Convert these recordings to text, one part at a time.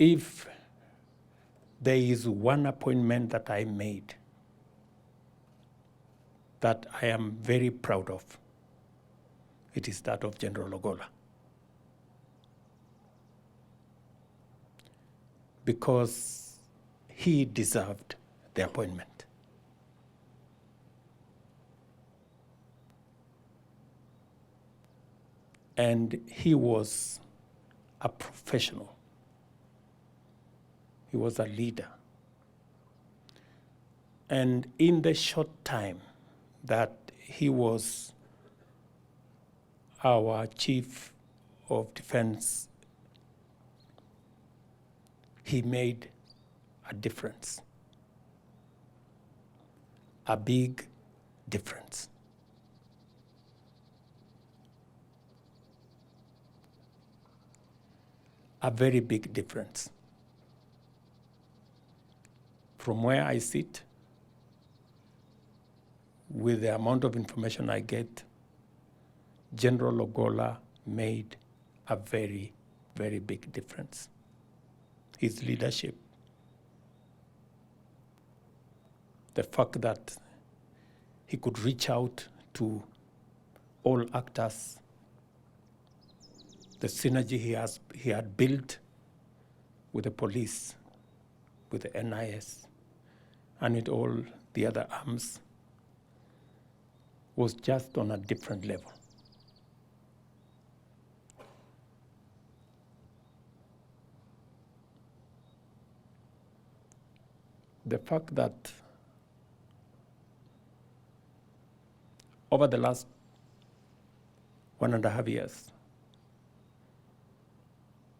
If there is one appointment that I made that I am very proud of, it is that of General Ogolla. Because he deserved the appointment. And he was a professional. He was a leader. And in the short time that he was our chief of defense, he made a difference, a big difference. A very big difference. From where I sit, with the amount of information I get, General Ogolla made a very, very big difference. His leadership, the fact that he could reach out to all actors, the synergy he had built with the police, with the NIS, and with all the other arms, was just on a different level. The fact that over the last 1.5 years,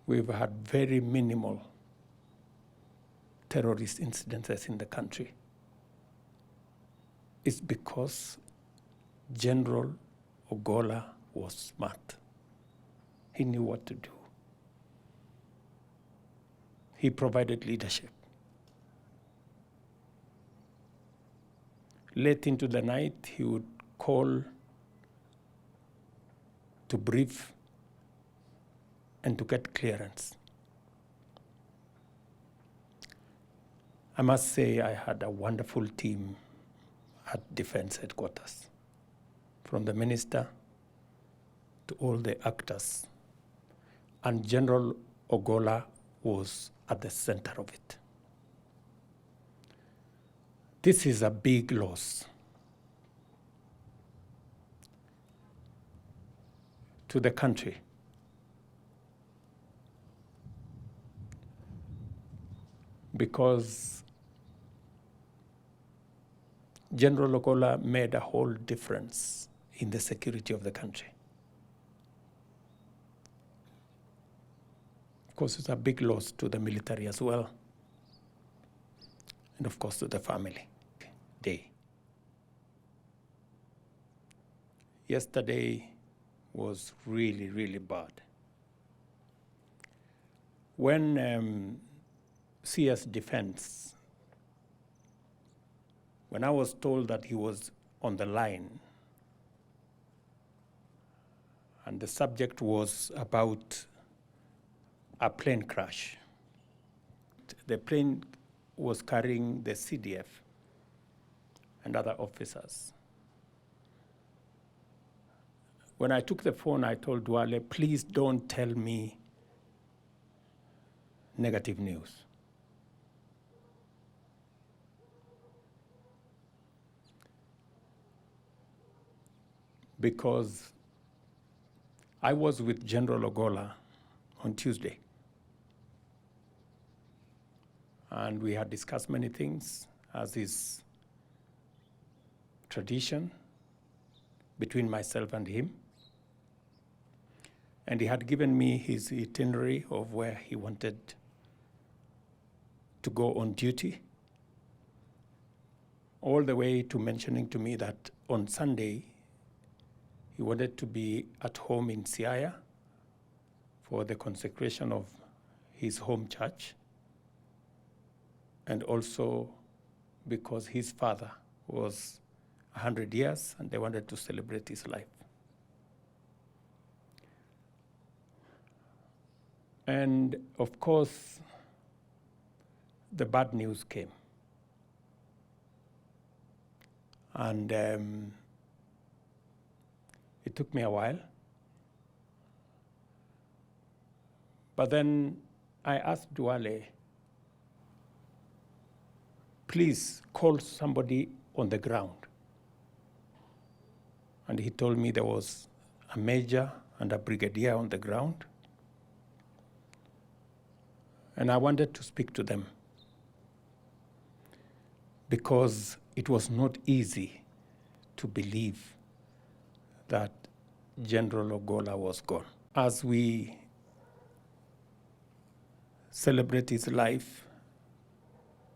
we've had very minimal terrorist incidences in the country. It's because General Ogolla was smart. He knew what to do. He provided leadership. Late into the night, he would call to brief and to get clearance. I must say I had a wonderful team at Defense Headquarters, from the minister to all the actors, and General Ogolla was at the center of it. This is a big loss to the country. Because General Ogolla made a whole difference in the security of the country. Of course, it's a big loss to the military as well, and of course to the family. Yesterday was really, really bad. When CS Defense, when I was told that he was on the line, and the subject was about a plane crash. The plane was carrying the CDF and other officers. When I took the phone, I told Duale, please don't tell me negative news. Because I was with General Ogolla on Tuesday, and we had discussed many things, as is tradition between myself and him. And he had given me his itinerary of where he wanted to go on duty, all the way to mentioning to me that on Sunday, he wanted to be at home in Siaya for the consecration of his home church, and also because his father was 100 years and they wanted to celebrate his life. And of course, the bad news came. And it took me a while. But then I asked Duale, please call somebody on the ground. And he told me there was a major and a brigadier on the ground. And I wanted to speak to them because it was not easy to believe that General Ogolla was gone. As we celebrate his life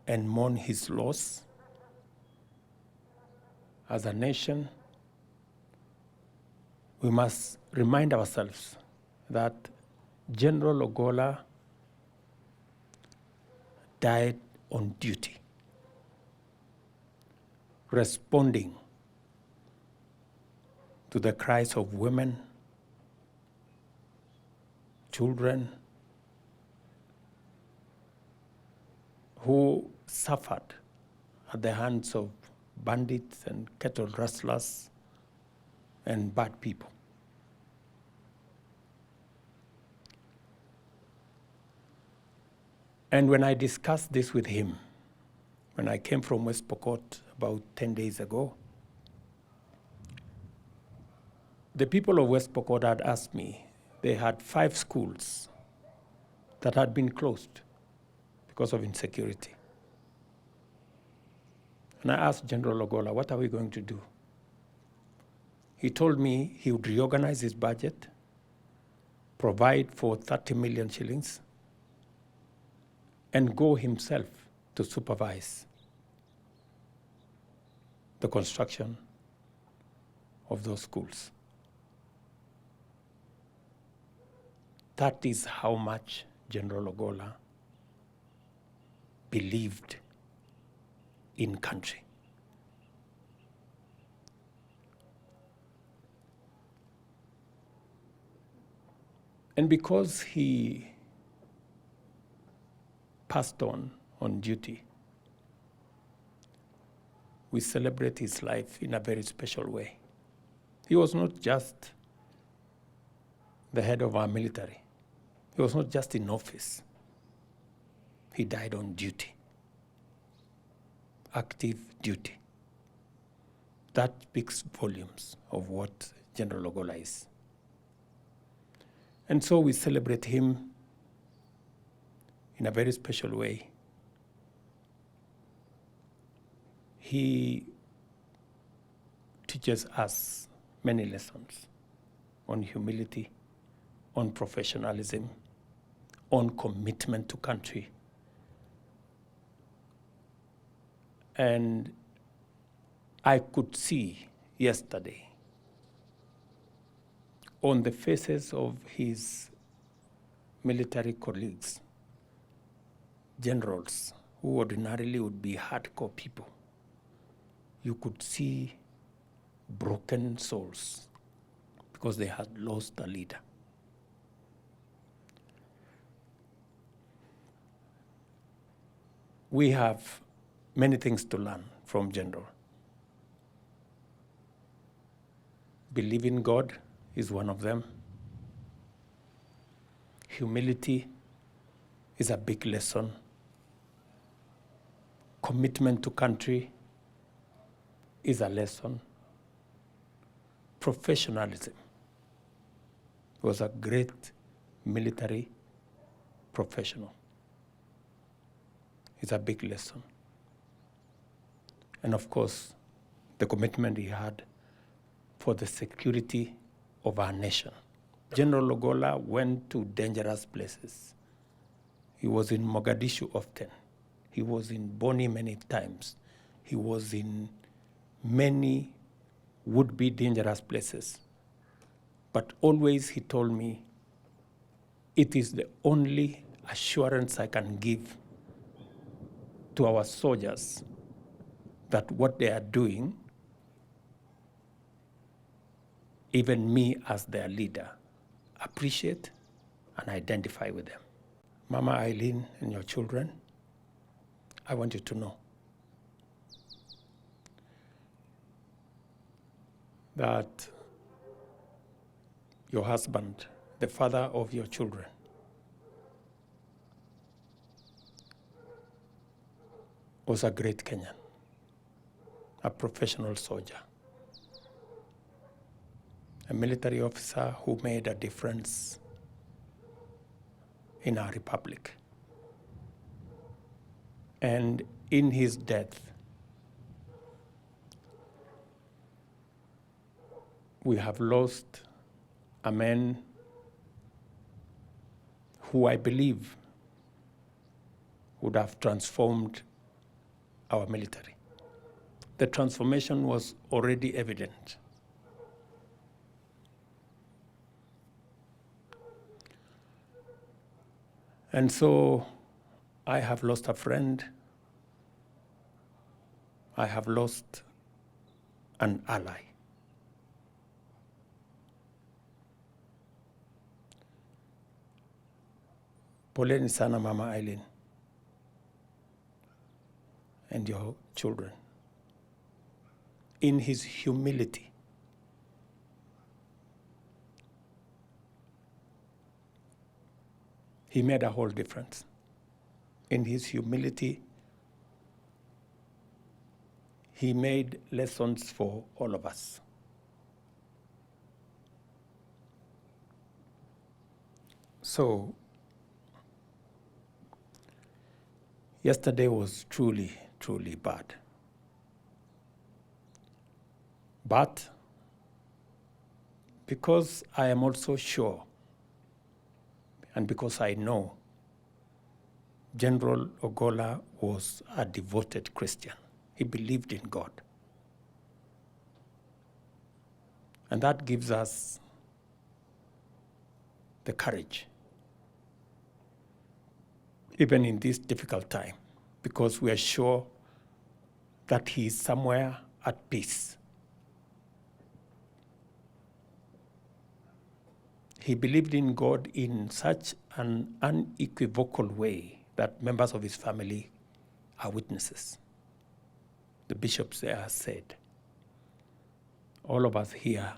and mourn his loss, as a nation, we must remind ourselves that General Ogolla died on duty, responding to the cries of women, children, who suffered at the hands of bandits and cattle rustlers and bad people. And when I discussed this with him, when I came from West Pokot about 10 days ago, the people of West Pokot had asked me, they had 5 schools that had been closed because of insecurity. And I asked General Ogolla, what are we going to do? He told me he would reorganize his budget, provide for 30 million shillings, and go himself to supervise the construction of those schools. That is how much General Ogolla believed in country. And because he passed on duty, we celebrate his life in a very special way. He was not just the head of our military. He was not just in office. He died on duty, active duty. That speaks volumes of what General Ogolla is. And so we celebrate him in a very special way. He teaches us many lessons on humility, on professionalism, on commitment to country. And I could see yesterday on the faces of his military colleagues, generals who ordinarily would be hardcore people, you could see broken souls because they had lost a leader. We have many things to learn from General. Believe in God is one of them. Humility is a big lesson. Commitment to country is a lesson. Professionalism. He was a great military professional. It's a big lesson. And of course, the commitment he had for the security of our nation. General Ogolla went to dangerous places. He was in Mogadishu often. He was in Boni many times. He was in many would-be dangerous places. But always he told me, it is the only assurance I can give to our soldiers that what they are doing, even me as their leader, appreciate and identify with them. Mama Eileen and your children, I want you to know that your husband, the father of your children, was a great Kenyan, a professional soldier, a military officer who made a difference in our republic. And in his death, we have lost a man who I believe would have transformed our military. The transformation was already evident. And so I have lost a friend. I have lost an ally. Poleni sana Mama Eileen and your children. In his humility, he made a whole difference. In his humility, he made lessons for all of us. So, yesterday was truly, truly bad. But because I am also sure, and because I know, General Ogolla was a devoted Christian. He believed in God. And that gives us the courage, even in this difficult time, because we are sure that he is somewhere at peace. He believed in God in such an unequivocal way that members of his family are witnesses. The bishops there said, all of us here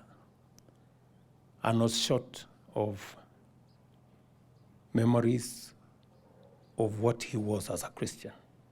are not short of memories of what he was as a Christian.